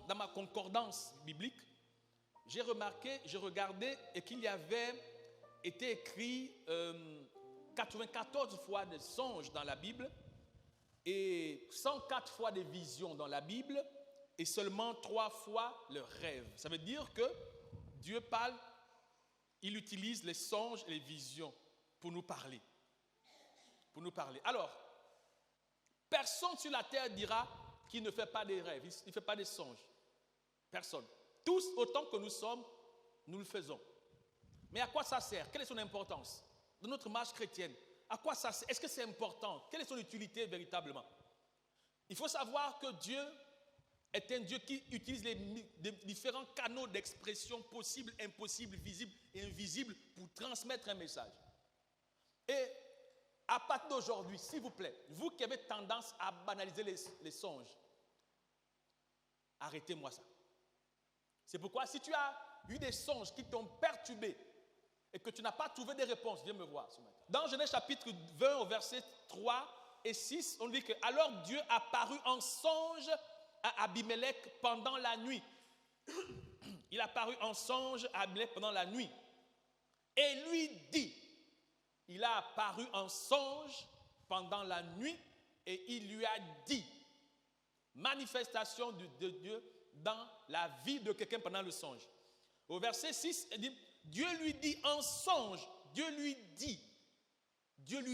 Dans ma concordance biblique, j'ai remarqué, j'ai regardé et qu'il y avait été écrit 94 fois des songes dans la Bible et 104 fois des visions dans la Bible et seulement 3 fois le rêve. Ça veut dire que Dieu parle, il utilise les songes et les visions pour nous parler. Pour nous parler. Alors, personne sur la terre dira qu'il ne fait pas des rêves, il ne fait pas des songes. Personne. Tous, autant que nous sommes, nous le faisons. Mais à quoi ça sert? Quelle est son importance dans notre marche chrétienne? À quoi ça sert? Est-ce que c'est important? Quelle est son utilité véritablement? Il faut savoir que Dieu est un Dieu qui utilise les différents canaux d'expression possibles, impossibles, visibles et invisibles pour transmettre un message. Et à partir d'aujourd'hui, s'il vous plaît, vous qui avez tendance à banaliser les songes, arrêtez-moi ça. C'est pourquoi si tu as eu des songes qui t'ont perturbé et que tu n'as pas trouvé des réponses, viens me voir ce matin. Dans Genèse chapitre 20 au verset 3 et 6, on dit que alors Dieu apparut en songe à Abimelech pendant la nuit. Il apparut en songe à Abimelech pendant la nuit et lui dit, il a apparu en songe pendant la nuit et il lui a dit, manifestation de Dieu dans la vie de quelqu'un pendant le songe. Au verset 6, il dit, Dieu lui dit en songe, Dieu lui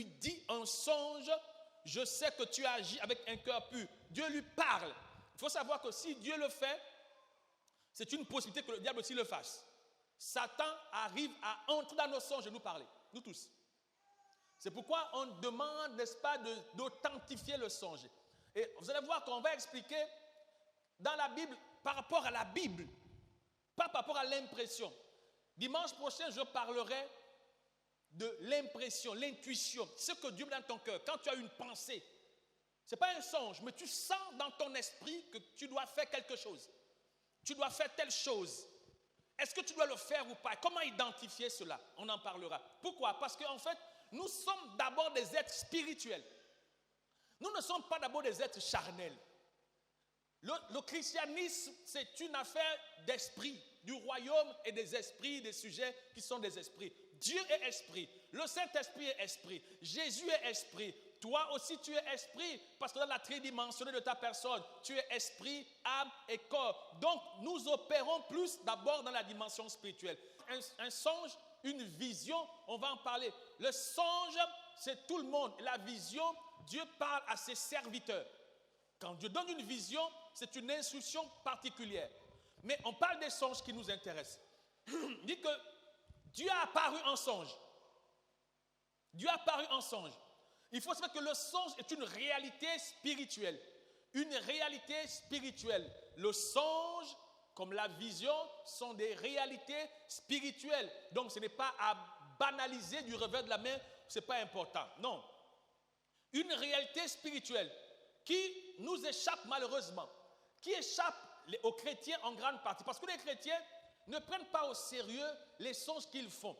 dit en songe, je sais que tu agis avec un cœur pur. Dieu lui parle. Il faut savoir que si Dieu le fait, c'est une possibilité que le diable aussi le fasse. Satan arrive à entrer dans nos songes et nous parler, nous tous. C'est pourquoi on demande, n'est-ce pas, d'authentifier le songe. Et vous allez voir qu'on va expliquer dans la Bible, par rapport à la Bible, pas par rapport à l'impression. Dimanche prochain, je parlerai de l'impression, l'intuition, ce que Dieu met dans ton cœur. Quand tu as une pensée, ce n'est pas un songe, mais tu sens dans ton esprit que tu dois faire quelque chose. Tu dois faire telle chose. Est-ce que tu dois le faire ou pas? Comment identifier cela? On en parlera. Pourquoi? Parce qu'en fait, nous sommes d'abord des êtres spirituels. Nous ne sommes pas d'abord des êtres charnels. Le christianisme, c'est une affaire d'esprit, du royaume et des esprits, des sujets qui sont des esprits. Dieu est esprit, le Saint-Esprit est esprit, Jésus est esprit, toi aussi tu es esprit, parce que dans la tridimensionnalité de ta personne, tu es esprit, âme et corps. Donc nous opérons plus d'abord dans la dimension spirituelle. Un songe, une vision, on va en parler. Le songe, c'est tout le monde. La vision, Dieu parle à ses serviteurs. Quand Dieu donne une vision, c'est une instruction particulière. Mais on parle des songes qui nous intéressent. Il dit que Dieu a apparu en songe. Dieu a apparu en songe. Il faut savoir que le songe est une réalité spirituelle. Une réalité spirituelle. Le songe, comme la vision, sont des réalités spirituelles. Donc ce n'est pas à banaliser du revers de la main, ce n'est pas important. Non. Une réalité spirituelle qui nous échappe malheureusement, qui échappe aux chrétiens en grande partie. Parce que les chrétiens ne prennent pas au sérieux les songes qu'ils font.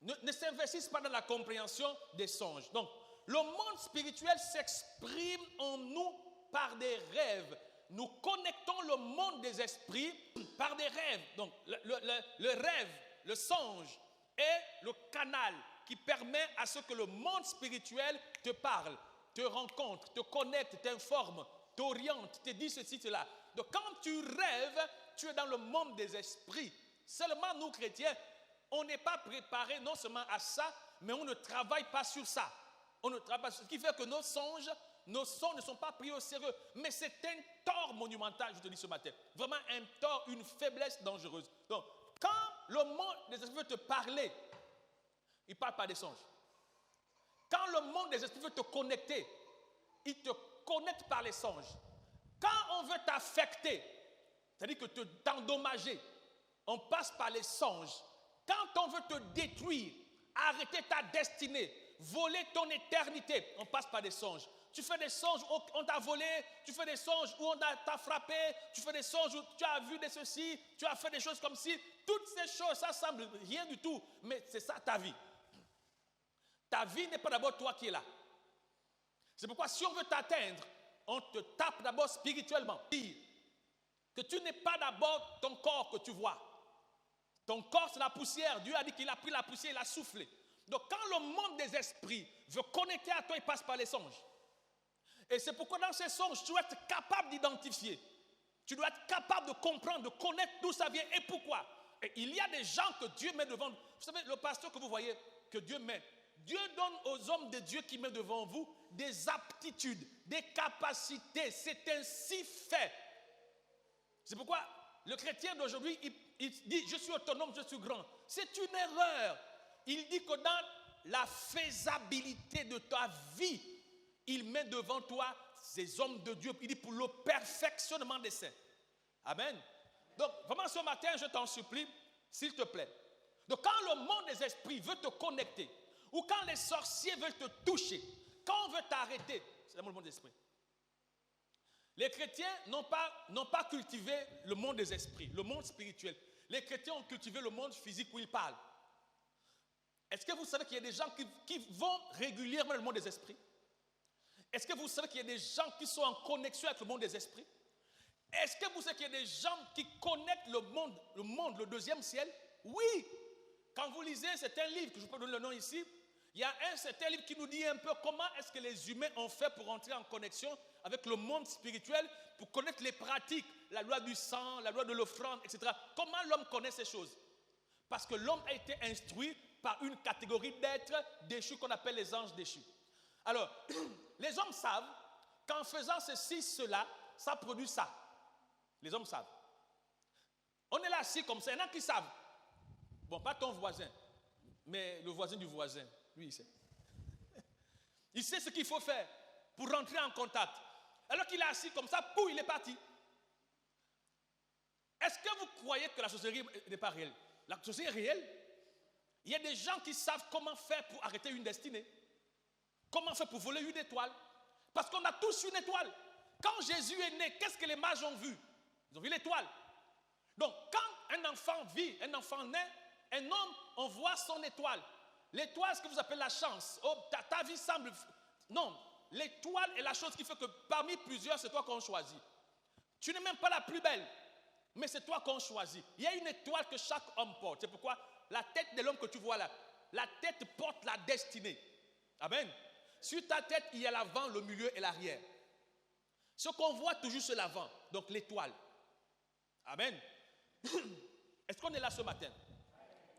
Ne s'investissent pas dans la compréhension des songes. Donc, le monde spirituel s'exprime en nous par des rêves. Nous connectons le monde des esprits par des rêves. Donc, le rêve, le songe est le canal qui permet à ce que le monde spirituel te parle, te rencontre, te connecte, t'informe, t'oriente, te dit ceci, cela. Donc quand tu rêves, tu es dans le monde des esprits. Seulement nous chrétiens, on n'est pas préparés non seulement à ça, mais on ne travaille pas sur ça. On ne travaille pas sur... Ce qui fait que nos songes ne sont pas pris au sérieux. Mais c'est un tort monumental, je te dis ce matin. Vraiment un tort, une faiblesse dangereuse. Donc quand le monde des esprits veut te parler, il ne parle pas des songes. Quand le monde des esprits veut te connecter, il te connecte par les songes. Quand on veut t'affecter, c'est-à-dire que t'endommager, on passe par les songes. Quand on veut te détruire, arrêter ta destinée, voler ton éternité, on passe par des songes. Tu fais des songes où on t'a volé, tu fais des songes où on t'a frappé, tu fais des songes où tu as vu de ceci, tu as fait des choses comme si. Toutes ces choses, ça semble rien du tout, mais c'est ça ta vie. Ta vie n'est pas d'abord toi qui es là. C'est pourquoi si on veut t'atteindre, on te tape d'abord spirituellement. que tu n'es pas d'abord ton corps que tu vois. Ton corps, c'est la poussière. Dieu a dit qu'il a pris la poussière, il a soufflé. Donc quand le monde des esprits veut connecter à toi, il passe par les songes. Et c'est pourquoi dans ces songes, tu dois être capable d'identifier. Tu dois être capable de comprendre, de connaître d'où ça vient et pourquoi. Et il y a des gens que Dieu met devant vous. Vous savez, le pasteur que vous voyez, que Dieu met, Dieu donne aux hommes de Dieu qui met devant vous des aptitudes, des capacités. C'est ainsi fait. C'est pourquoi le chrétien d'aujourd'hui, il dit, je suis autonome, je suis grand. C'est une erreur. Il dit que dans la faisabilité de ta vie, il met devant toi ces hommes de Dieu. Il dit pour le perfectionnement des saints. Amen. Donc, vraiment ce matin, je t'en supplie, s'il te plaît. Donc, quand le monde des esprits veut te connecter, ou quand les sorciers veulent te toucher, quand on veut t'arrêter, c'est le monde des esprits. Les chrétiens n'ont pas cultivé le monde des esprits, le monde spirituel. Les chrétiens ont cultivé le monde physique où ils parlent. Est-ce que vous savez qu'il y a des gens qui vont régulièrement dans le monde des esprits? Est-ce que vous savez qu'il y a des gens qui sont en connexion avec le monde des esprits? Est-ce que vous savez qu'il y a des gens qui connectent le monde, le deuxième ciel? Oui. Quand vous lisez, c'est un livre, que je peux donner le nom ici, il y a certain livre qui nous dit un peu comment est-ce que les humains ont fait pour entrer en connexion avec le monde spirituel, pour connaître les pratiques, la loi du sang, la loi de l'offrande, etc. Comment l'homme connaît ces choses? Parce que l'homme a été instruit par une catégorie d'êtres déchus qu'on appelle les anges déchus. Alors, les hommes savent qu'en faisant ceci, cela, ça produit ça. Les hommes savent. On est là assis comme ça, il y en a qui savent. Bon, pas ton voisin, mais le voisin du voisin, lui il sait. Il sait ce qu'il faut faire pour rentrer en contact. Alors qu'il est assis comme ça, pouf, il est parti. Est-ce que vous croyez que la sorcellerie n'est pas réelle? La sorcellerie est réelle. Il y a des gens qui savent comment faire pour arrêter une destinée. Comment faire pour voler une étoile? Parce qu'on a tous une étoile. Quand Jésus est né, qu'est-ce que les mages ont vu? Ils ont vu l'étoile. Donc, quand un enfant vit, un enfant naît, un homme, on voit son étoile. L'étoile, ce que vous appelez la chance. Oh, ta vie semble... Non, l'étoile est la chose qui fait que parmi plusieurs, c'est toi qu'on choisit. Tu n'es même pas la plus belle, mais c'est toi qu'on choisit. Il y a une étoile que chaque homme porte. C'est pourquoi la tête de l'homme que tu vois là, la tête porte la destinée. Amen. Sur ta tête, il y a l'avant, le milieu et l'arrière. Ce qu'on voit toujours, c'est l'avant, donc l'étoile. Amen. Est-ce qu'on est là ce matin?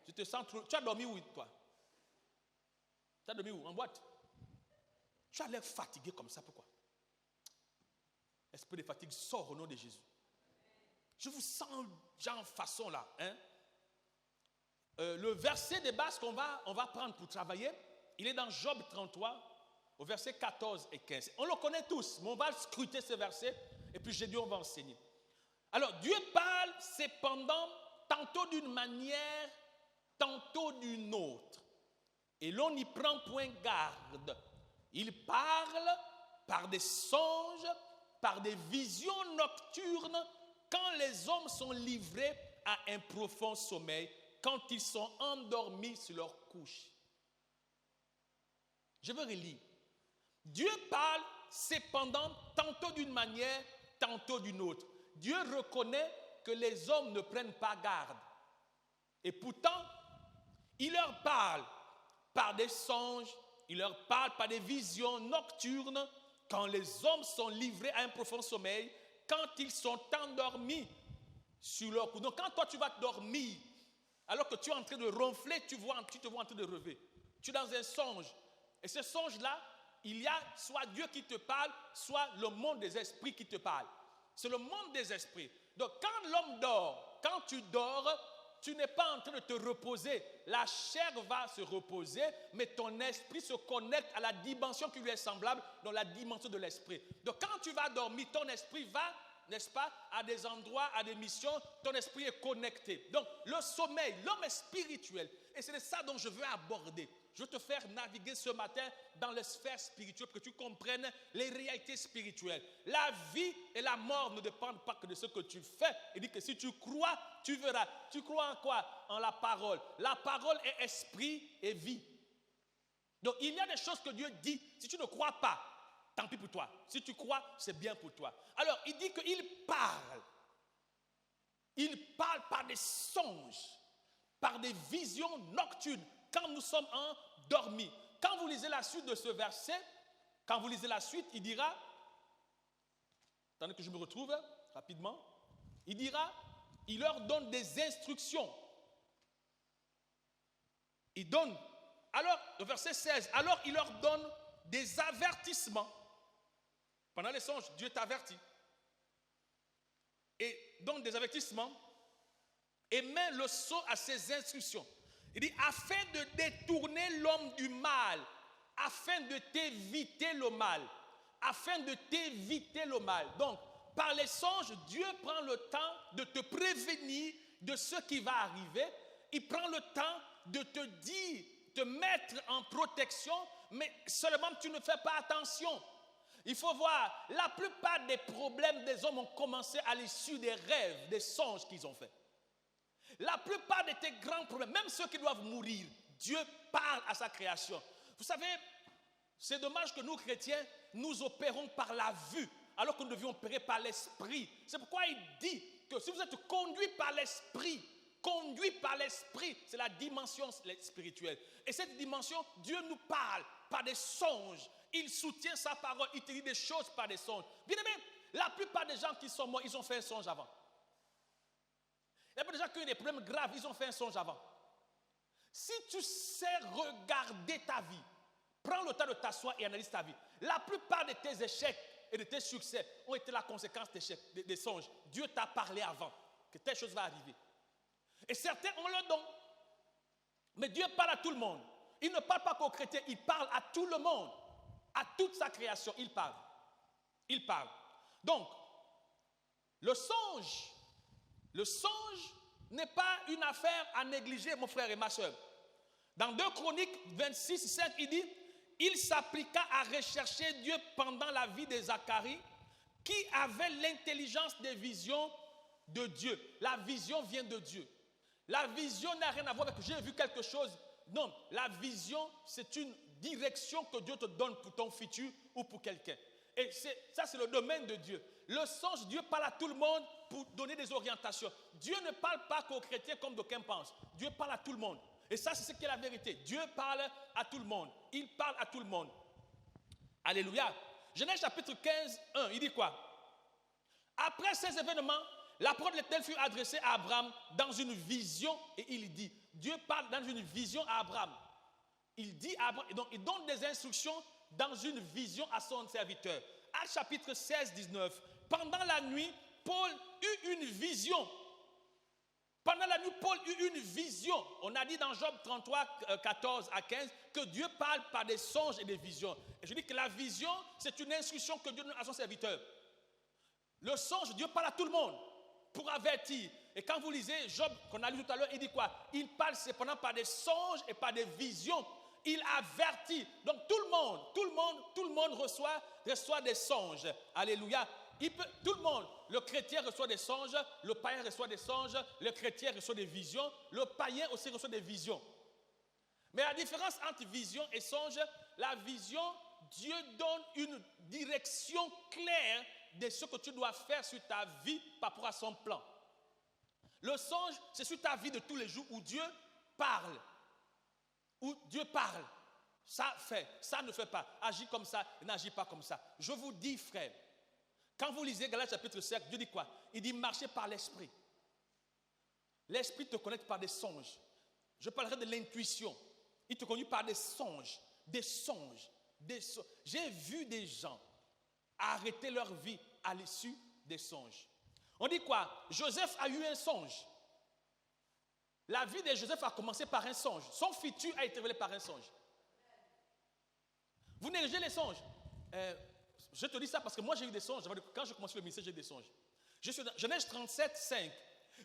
Tu te sens trop... Tu as dormi où, toi? Tu as dormi où? En boîte? Tu as l'air fatigué comme ça, pourquoi? Esprit de fatigue, sort au nom de Jésus. Je vous sens genre façon là. Hein? Le verset de base qu'on va prendre pour travailler, il est dans Job 33, au verset 14 et 15. On le connaît tous, mais on va scruter ce verset et puis j'ai dit on va enseigner. Alors Dieu parle cependant tantôt d'une manière, tantôt d'une autre. Et l'on n'y prend point garde. Il parle par des songes, par des visions nocturnes, quand les hommes sont livrés à un profond sommeil, quand ils sont endormis sur leur couche. Je veux relire. Dieu parle cependant tantôt d'une manière, tantôt d'une autre. Dieu reconnaît que les hommes ne prennent pas garde. Et pourtant, il leur parle par des songes, il leur parle par des visions nocturnes, quand les hommes sont livrés à un profond sommeil, quand ils sont endormis sur leur cou. Donc quand toi tu vas dormir, alors que tu es en train de ronfler, tu te vois en train de rêver. Tu es dans un songe. Et ce songe-là, il y a soit Dieu qui te parle, soit le monde des esprits qui te parle. C'est le monde des esprits. Donc quand l'homme dort, quand tu dors, tu n'es pas en train de te reposer. La chair va se reposer, mais ton esprit se connecte à la dimension qui lui est semblable, dans la dimension de l'esprit. Donc quand tu vas dormir, ton esprit va, n'est-ce pas, à des endroits, à des missions, ton esprit est connecté. Donc le sommeil, l'homme est spirituel. Et c'est de ça dont je veux aborder. Je veux te faire naviguer ce matin dans les sphères spirituelles pour que tu comprennes les réalités spirituelles. La vie et la mort ne dépendent pas que de ce que tu fais. Il dit que si tu crois, tu verras. Tu crois en quoi? En la parole. La parole est esprit et vie. Donc il y a des choses que Dieu dit. Si tu ne crois pas, tant pis pour toi. Si tu crois, c'est bien pour toi. Alors il dit qu'il parle. Il parle par des songes, par des visions nocturnes, quand nous sommes endormis. Quand vous lisez la suite de ce verset, il dira, attendez que je me retrouve rapidement, il dira, il leur donne des instructions. Il donne, alors, le verset 16, alors il leur donne des avertissements. Pendant les songes, Dieu t'avertit. Et donne des avertissements et met le sceau à ses instructions. Il dit, afin de détourner l'homme du mal, afin de t'éviter le mal, afin de t'éviter le mal. Donc, par les songes, Dieu prend le temps de te prévenir de ce qui va arriver. Il prend le temps de te dire, te mettre en protection, mais seulement tu ne fais pas attention. Il faut voir, la plupart des problèmes des hommes ont commencé à l'issue des rêves, des songes qu'ils ont faits. La plupart de tes grands problèmes, même ceux qui doivent mourir, Dieu parle à sa création. Vous savez, c'est dommage que nous, chrétiens, nous opérons par la vue, alors que nous devions opérer par l'esprit. C'est pourquoi il dit que si vous êtes conduit par l'esprit, c'est la dimension spirituelle. Et cette dimension, Dieu nous parle par des songes. Il soutient sa parole, il te dit des choses par des songes. Bien aimé, la plupart des gens qui sont morts, ils ont fait un songe avant. Il y a des gens qui ont des problèmes graves, ils ont fait un songe avant. Si tu sais regarder ta vie, prends le temps de t'asseoir et analyse ta vie. La plupart de tes échecs et de tes succès ont été la conséquence des songes. Dieu t'a parlé avant que telle chose va arriver. Et certains ont le don. Mais Dieu parle à tout le monde. Il ne parle pas qu'aux chrétiens, il parle à tout le monde. À toute sa création, il parle. Il parle. Donc, le songe n'est pas une affaire à négliger, mon frère et ma soeur. Dans 2 Chroniques 26, 5, il dit, il s'appliqua à rechercher Dieu pendant la vie de Zacharie, qui avait l'intelligence des visions de Dieu. La vision vient de Dieu. La vision n'a rien à voir avec j'ai vu quelque chose. Non, la vision, c'est une direction que Dieu te donne pour ton futur ou pour quelqu'un. Et ça, c'est le domaine de Dieu. Le songe, Dieu parle à tout le monde pour donner des orientations. Dieu ne parle pas qu'aux chrétiens comme d'aucuns pensent. Dieu parle à tout le monde. Et ça, c'est ce qui est la vérité. Dieu parle à tout le monde. Il parle à tout le monde. Alléluia. Genèse chapitre 15, 1, il dit quoi? Après ces événements, la parole de l'Éternel fut adressée à Abraham dans une vision et il dit, Dieu parle dans une vision à Abraham. Il dit à Abraham, et donc il donne des instructions dans une vision à son serviteur. Actes chapitre 16, 19. Pendant la nuit, Paul eut une vision. Pendant la nuit, Paul eut une vision. On a dit dans Job 33, 14 à 15 que Dieu parle par des songes et des visions. Et je dis que la vision, c'est une instruction que Dieu donne à son serviteur. Le songe, Dieu parle à tout le monde pour avertir. Et quand vous lisez Job, qu'on a lu tout à l'heure, il dit quoi? Il parle cependant par des songes et par des visions. Il avertit. Donc tout le monde reçoit des songes. Alléluia. Tout le monde, le chrétien reçoit des songes, le païen reçoit des songes, le chrétien reçoit des visions, le païen aussi reçoit des visions. Mais la différence entre vision et songe, la vision, Dieu donne une direction claire de ce que tu dois faire sur ta vie par rapport à son plan. Le songe, c'est sur ta vie de tous les jours où Dieu parle. Où Dieu parle. Ça fait, ça ne fait pas. Agis comme ça, n'agis pas comme ça. Je vous dis, frère, quand vous lisez Galates chapitre 5, Dieu dit quoi? Il dit marchez par l'esprit. L'esprit te connecte par des songes. Je parlerai de l'intuition. Il te conduit par des songes. J'ai vu des gens arrêter leur vie à l'issue des songes. On dit quoi? Joseph a eu un songe. La vie de Joseph a commencé par un songe. Son futur a été révélé par un songe. Vous négligez les songes. Je te dis ça parce que moi j'ai eu des songes. Quand j'ai commencé le ministère, j'ai eu des songes. Je suis dans Genèse 37, 5.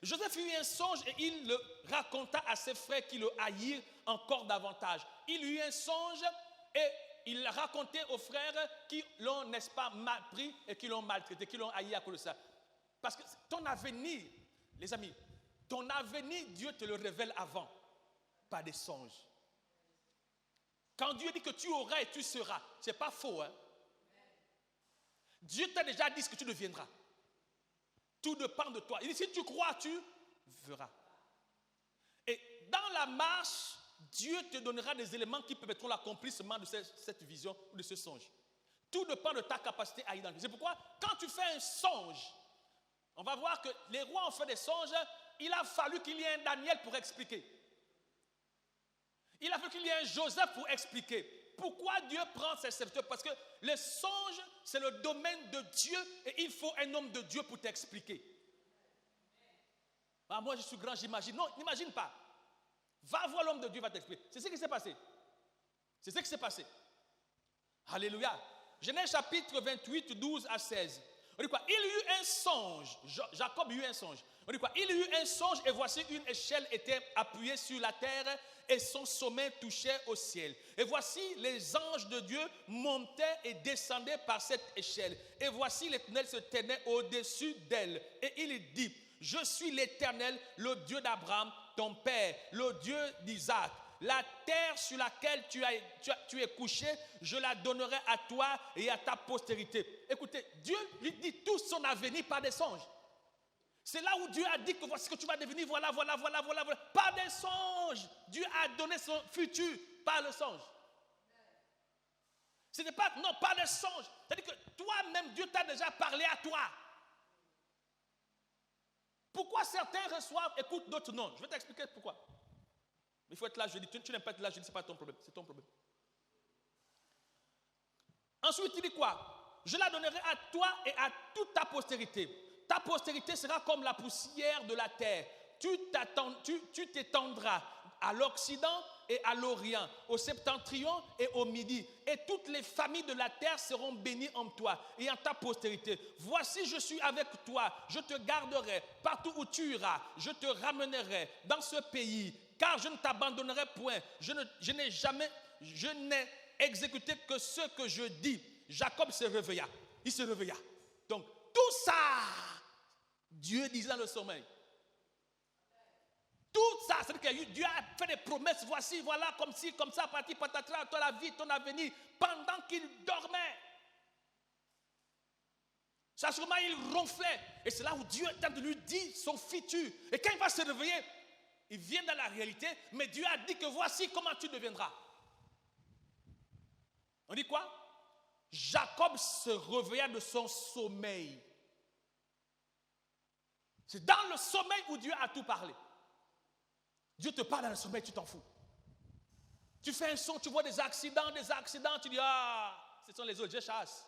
Joseph eut un songe et il le raconta à ses frères qui le haïrent encore davantage. Il eut un songe et il l'a raconté aux frères qui l'ont, n'est-ce pas, mal pris et qui l'ont maltraité, qui l'ont haï à cause de ça. Parce que ton avenir, les amis, ton avenir, Dieu te le révèle avant, par des songes. Quand Dieu dit que tu auras et tu seras, ce n'est pas faux. Hein? Dieu t'a déjà dit ce que tu deviendras. Tout dépend de toi. Il dit, si tu crois, tu verras. Et dans la marche, Dieu te donnera des éléments qui permettront l'accomplissement de cette vision ou de ce songe. Tout dépend de ta capacité à identifier. C'est pourquoi, quand tu fais un songe, on va voir que les rois ont fait des songes, il a fallu qu'il y ait un Daniel pour expliquer. Il a fallu qu'il y ait un Joseph pour expliquer. Pourquoi Dieu prend ses serviteurs? Parce que les songes, c'est le domaine de Dieu et il faut un homme de Dieu pour t'expliquer. Ah, moi je suis grand, j'imagine. Non, n'imagine pas. Va voir l'homme de Dieu, va t'expliquer. C'est ce qui s'est passé. C'est ce qui s'est passé. Alléluia. Genèse chapitre 28, 12 à 16. On dit quoi? Il y eut un songe. Jacob eut un songe. On dit quoi? Il y eut un songe et voici une échelle était appuyée sur la terre et son sommet touchait au ciel. Et voici les anges de Dieu montaient et descendaient par cette échelle. Et voici l'Éternel se tenait au-dessus d'elle. Et il dit, je suis l'Éternel, le Dieu d'Abraham, ton père, le Dieu d'Isaac. La terre sur laquelle tu es couché, je la donnerai à toi et à ta postérité. Écoutez, Dieu lui dit tout son avenir par des songes. C'est là où Dieu a dit que voici ce que tu vas devenir, voilà. Par des songes. Dieu a donné son futur par le songe. Ce n'est pas, non, par des songes. C'est-à-dire que toi-même, Dieu t'a déjà parlé à toi. Pourquoi certains reçoivent, écoute, d'autres non. Je vais t'expliquer pourquoi. Mais il faut être là jeudi. Tu n'aimes pas être là jeudi, ce n'est pas ton problème. C'est ton problème. Ensuite, il dit quoi? Je la donnerai à toi et à toute ta postérité. Ta postérité sera comme la poussière de la terre. Tu t'étendras à l'Occident et à l'Orient, au septentrion et au Midi. Et toutes les familles de la terre seront bénies en toi et en ta postérité. Voici, je suis avec toi. Je te garderai partout où tu iras. Je te ramènerai dans ce pays. Car je ne t'abandonnerai point. Je n'ai exécuté que ce que je dis. Jacob se réveilla. Il se réveilla. Donc, tout ça, Dieu disait dans le sommeil. Tout ça, c'est-à-dire que Dieu a fait des promesses. Voici, voilà, comme ci, comme ça, parti, patatras, toi la vie, ton avenir, pendant qu'il dormait. Ça, sûrement, il ronflait. Et c'est là où Dieu est en train de lui dire son futur. Et quand il va se réveiller, il vient dans la réalité, mais Dieu a dit que voici comment tu deviendras. On dit quoi? Jacob se réveilla de son sommeil. C'est dans le sommeil où Dieu a tout parlé. Dieu te parle dans le sommeil, tu t'en fous. Tu fais un son, tu vois des accidents, tu dis, ah, ce sont les autres, je chasse.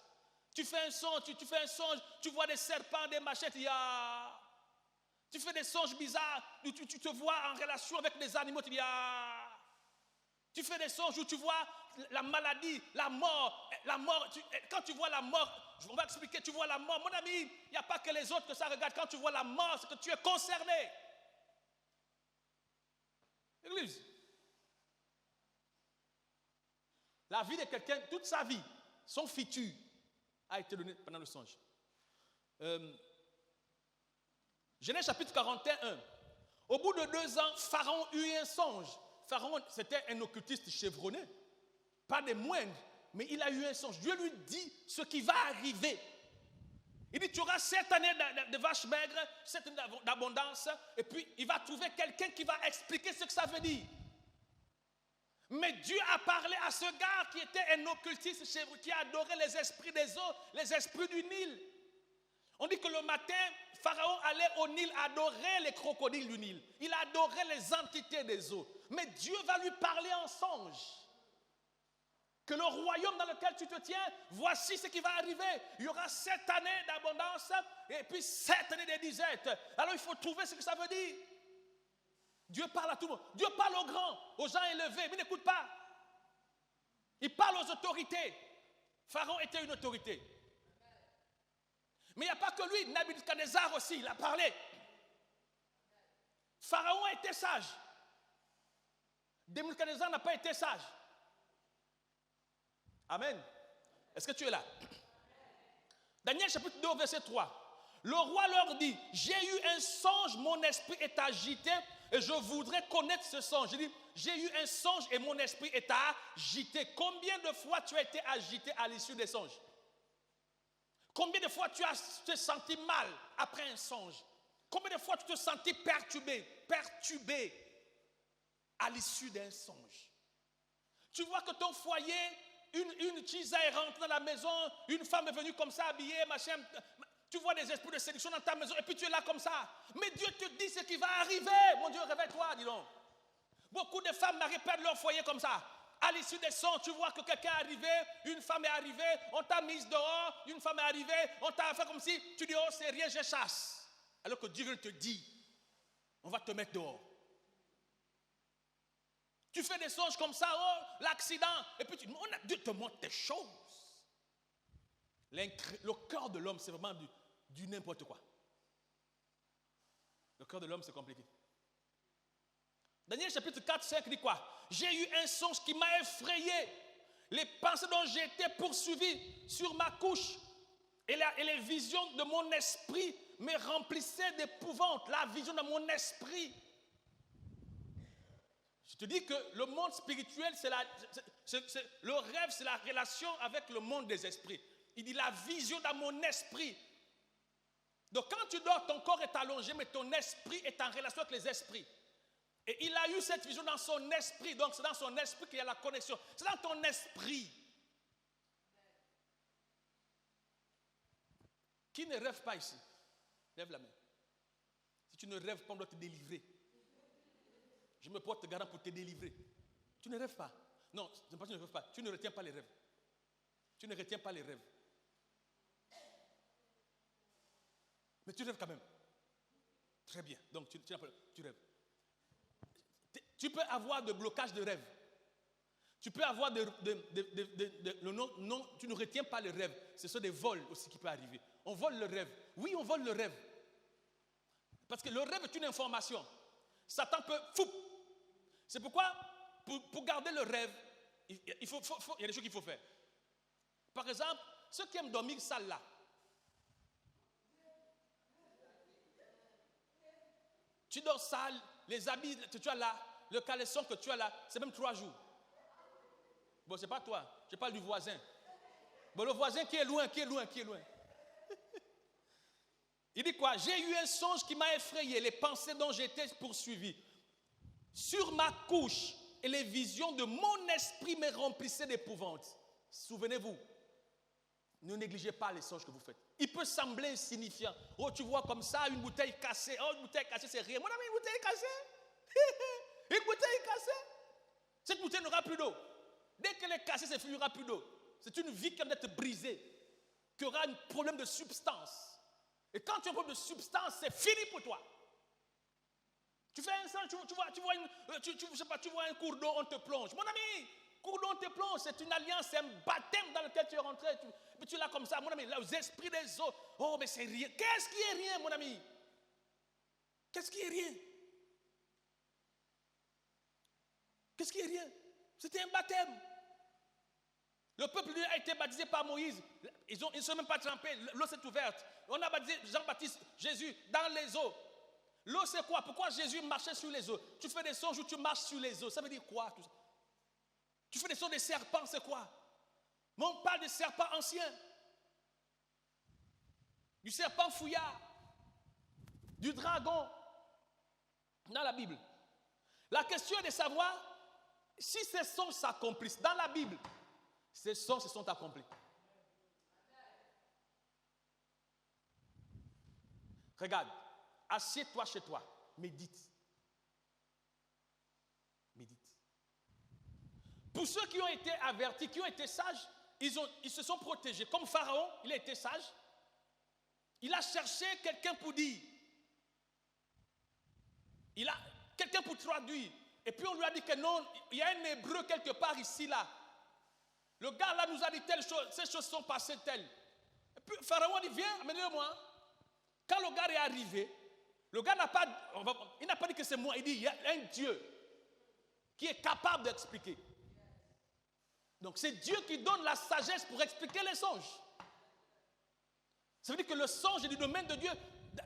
Tu fais un son, tu fais un songe, tu vois des serpents, des machettes, tu dis, ah. Tu fais des songes bizarres, où tu te vois en relation avec des animaux, tu dis, ah. Tu fais des songes où tu vois la maladie, la mort. Quand tu vois la mort, on va expliquer, tu vois la mort. Mon ami, il n'y a pas que les autres que ça regarde. Quand tu vois la mort, c'est que tu es concerné. Église. La vie de quelqu'un, toute sa vie, son futur a été donné pendant le songe. Genèse chapitre 41. Au bout de 2 ans, Pharaon eut un songe. Pharaon, c'était un occultiste chevronné, pas des moindres, mais il a eu un songe. Dieu lui dit ce qui va arriver. Il dit, tu auras 7 années de vaches maigres, 7 années d'abondance, et puis il va trouver quelqu'un qui va expliquer ce que ça veut dire. Mais Dieu a parlé à ce gars qui était un occultiste qui adorait les esprits des eaux, les esprits du Nil. On dit que le matin, Pharaon allait au Nil adorer les crocodiles du Nil. Il adorait les entités des eaux. Mais Dieu va lui parler en songe. Que le royaume dans lequel tu te tiens, voici ce qui va arriver. Il y aura 7 années d'abondance et puis 7 années de disette. Alors il faut trouver ce que ça veut dire. Dieu parle à tout le monde. Dieu parle aux grands, aux gens élevés, mais n'écoute pas. Il parle aux autorités. Pharaon était une autorité. Mais il n'y a pas que lui, Nabuchodonosor aussi, il a parlé. Pharaon a été sage. Nabuchodonosor n'a pas été sage. Amen. Est-ce que tu es là? Daniel chapitre 2, verset 3. Le roi leur dit, j'ai eu un songe, mon esprit est agité et je voudrais connaître ce songe. Il dit, j'ai eu un songe et mon esprit est agité. Combien de fois tu as été agité à l'issue des songes? Combien de fois tu t'es senti mal après un songe? Combien de fois tu te sentis perturbé à l'issue d'un songe? Tu vois que ton foyer, une chisa est rentrée dans la maison, une femme est venue comme ça, habillée, machin. Tu vois des esprits de séduction dans ta maison et puis tu es là comme ça. Mais Dieu te dit ce qui va arriver. Mon Dieu, réveille-toi, dis donc. Beaucoup de femmes mariées perdent leur foyer comme ça. À l'issue des sons, tu vois que quelqu'un est arrivé, une femme est arrivée, on t'a mise dehors, une femme est arrivée, on t'a fait comme si tu dis, oh c'est rien, je chasse. Alors que Dieu te dit, on va te mettre dehors. Tu fais des songes comme ça, oh l'accident, et puis Dieu te montre des choses. Le cœur de l'homme, c'est vraiment du n'importe quoi. Le cœur de l'homme, c'est compliqué. Daniel chapitre 4, 5 dit quoi? J'ai eu un songe qui m'a effrayé. Les pensées dont j'ai été poursuivi sur ma couche et les visions de mon esprit me remplissaient d'épouvante. La vision de mon esprit. Je te dis que le monde spirituel, le rêve, c'est la relation avec le monde des esprits. Il dit la vision dans mon esprit. Donc quand tu dors, ton corps est allongé, mais ton esprit est en relation avec les esprits. Et il a eu cette vision dans son esprit. Donc c'est dans son esprit qu'il y a la connexion. C'est dans ton esprit. Qui ne rêve pas ici? Lève la main. Si tu ne rêves pas, on doit te délivrer. Je me porte garant pour te délivrer. Tu ne rêves pas. Non, je ne pas que tu ne rêves pas. Tu ne retiens pas les rêves. Tu ne retiens pas les rêves. Mais tu rêves quand même. Très bien. Donc tu rêves. Tu peux avoir de blocage de rêve. Tu peux avoir non, tu ne retiens pas le rêve. Ce sont des vols aussi qui peuvent arriver. On vole le rêve. Oui, on vole le rêve. Parce que le rêve est une information. Satan peut fou. C'est pourquoi, pour garder le rêve, il y a des choses qu'il faut faire. Par exemple, ceux qui aiment dormir sales là. Tu dors sale, les habits que tu as là, le caleçon que tu as là, c'est même 3 jours. Bon, c'est pas toi, je parle du voisin. Bon, le voisin qui est loin. Il dit quoi? J'ai eu un songe qui m'a effrayé, les pensées dont j'étais poursuivi. Sur ma couche, et les visions de mon esprit me remplissaient d'épouvante. Souvenez-vous, ne négligez pas les songes que vous faites. Il peut sembler insignifiant. Oh, tu vois comme ça, une bouteille cassée. Oh, une bouteille cassée, c'est rien. Mon ami, une bouteille cassée. Une bouteille cassée. Cette bouteille n'aura plus d'eau. Dès qu'elle est cassée, il n'y aura plus d'eau. C'est une vie qui doit être brisée, qui aura un problème de substance. Et quand tu as un problème de substance, c'est fini pour toi. Tu fais un sang, tu vois un cours d'eau, on te plonge. Mon ami, cours d'eau, on te plonge. C'est une alliance, c'est un baptême dans lequel tu es rentré. Tu es là comme ça, mon ami, là, aux esprits des eaux. Oh, mais c'est rien. Qu'est-ce qui est rien, mon ami? Qu'est-ce qui est rien? Qu'est-ce qui est rien? C'était un baptême. Le peuple a été baptisé par Moïse. Ils ne sont même pas trempés. L'eau s'est ouverte. On a baptisé Jean-Baptiste, Jésus, dans les eaux. L'eau, c'est quoi? Pourquoi Jésus marchait sur les eaux? Tu fais des songes où tu marches sur les eaux. Ça veut dire quoi tout ça? Tu fais des songes des serpents, c'est quoi? Mais on parle des serpents anciens. Du serpent fouillard. Du dragon. Dans la Bible. La question est de savoir si ces songes s'accomplissent. Dans la Bible, ces songes se sont accomplis. Regarde, assieds-toi chez toi, médite. Médite. Pour ceux qui ont été avertis, qui ont été sages, ils se sont protégés. Comme Pharaon, il a été sage. Il a cherché quelqu'un pour dire. Il a quelqu'un pour traduire. Et puis on lui a dit que non, il y a un hébreu quelque part ici, là. Le gars là nous a dit telle chose, ces choses sont passées telles. Et puis Pharaon a dit, viens, amenez-le-moi. Quand le gars est arrivé, le gars n'a pas dit que c'est moi. Il dit, il y a un Dieu qui est capable d'expliquer. Donc c'est Dieu qui donne la sagesse pour expliquer les songes. Ça veut dire que le songe est du domaine de Dieu.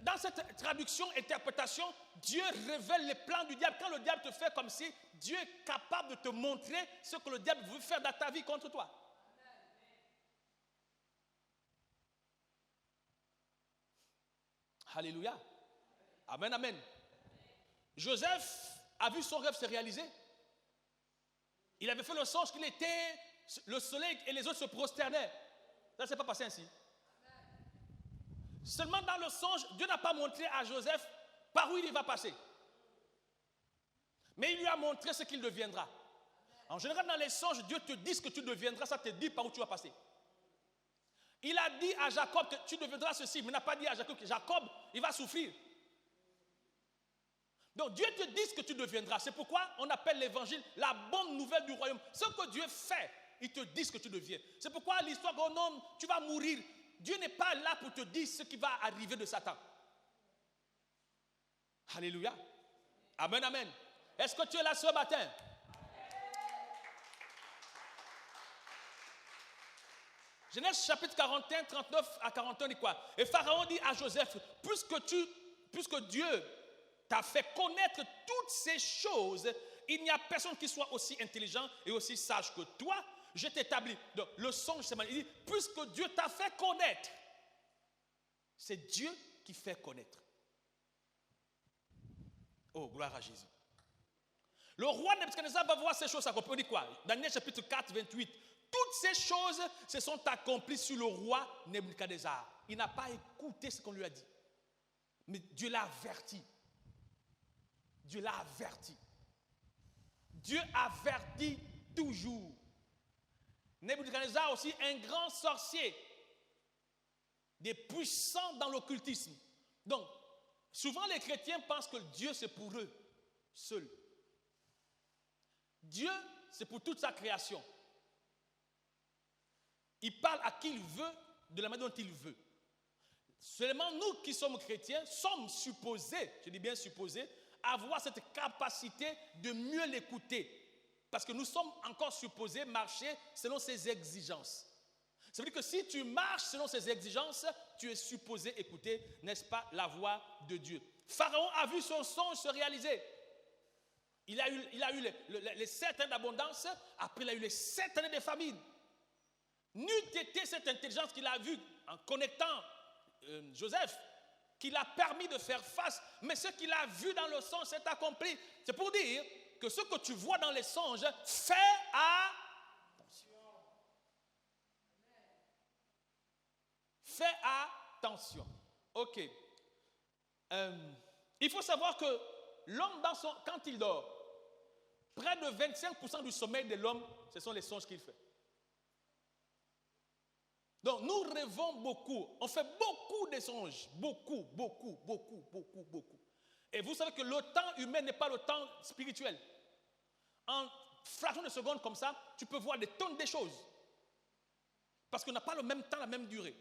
Dans cette traduction, interprétation, Dieu révèle les plans du diable. Quand le diable te fait comme si, Dieu est capable de te montrer ce que le diable veut faire dans ta vie contre toi. Alléluia. Amen, amen. Joseph a vu son rêve se réaliser. Il avait fait le songe qu'il était, le soleil et les autres se prosternaient. Ça ne s'est pas passé ainsi. Seulement dans le songe, Dieu n'a pas montré à Joseph par où il va passer. Mais il lui a montré ce qu'il deviendra. En général, dans les songes, Dieu te dit ce que tu deviendras, ça te dit par où tu vas passer. Il a dit à Jacob que tu deviendras ceci, mais il n'a pas dit à Jacob que Jacob, il va souffrir. Donc Dieu te dit ce que tu deviendras. C'est pourquoi on appelle l'évangile la bonne nouvelle du royaume. Ce que Dieu fait, il te dit ce que tu deviens. C'est pourquoi l'histoire d'un homme, tu vas mourir. Dieu n'est pas là pour te dire ce qui va arriver de Satan. Alléluia. Amen, amen. Est-ce que tu es là ce matin? Genèse chapitre 41, 39 à 41 dit quoi? Et Pharaon dit à Joseph, puisque Dieu t'a fait connaître toutes ces choses, il n'y a personne qui soit aussi intelligent et aussi sage que toi, je t'établis. Donc le songe, c'est mal. Il dit, puisque Dieu t'a fait connaître, c'est Dieu qui fait connaître. Oh, gloire à Jésus. Le roi Nebuchadnezzar va voir ces choses accomplies. On dit quoi? Daniel chapitre 4, 28. Toutes ces choses se sont accomplies sur le roi Nebuchadnezzar. Il n'a pas écouté ce qu'on lui a dit. Mais Dieu l'a averti. Dieu l'a averti. Dieu avertit toujours. Nebuchadnezzar aussi, un grand sorcier, des puissants dans l'occultisme. Donc, souvent les chrétiens pensent que Dieu c'est pour eux seuls. Dieu c'est pour toute sa création. Il parle à qui il veut, de la manière dont il veut. Seulement nous qui sommes chrétiens sommes supposés, je dis bien supposés, avoir cette capacité de mieux l'écouter. Parce que nous sommes encore supposés marcher selon ses exigences. Ça veut dire que si tu marches selon ses exigences, tu es supposé écouter, n'est-ce pas, la voix de Dieu. Pharaon a vu son songe se réaliser. Il a eu les 7 années d'abondance, après il a eu les 7 années de famine. N'eût été cette intelligence qu'il a vue en connectant Joseph, qui l'a permis de faire face, mais ce qu'il a vu dans le songe s'est accompli. C'est pour dire que ce que tu vois dans les songes, fais attention. Fais attention. Ok. Il faut savoir que l'homme, quand il dort, près de 25% du sommeil de l'homme, ce sont les songes qu'il fait. Donc nous rêvons beaucoup, on fait beaucoup de songes, beaucoup. Et vous savez que le temps humain n'est pas le temps spirituel. En fraction de seconde comme ça, tu peux voir des tonnes de choses. Parce qu'on n'a pas le même temps, la même durée.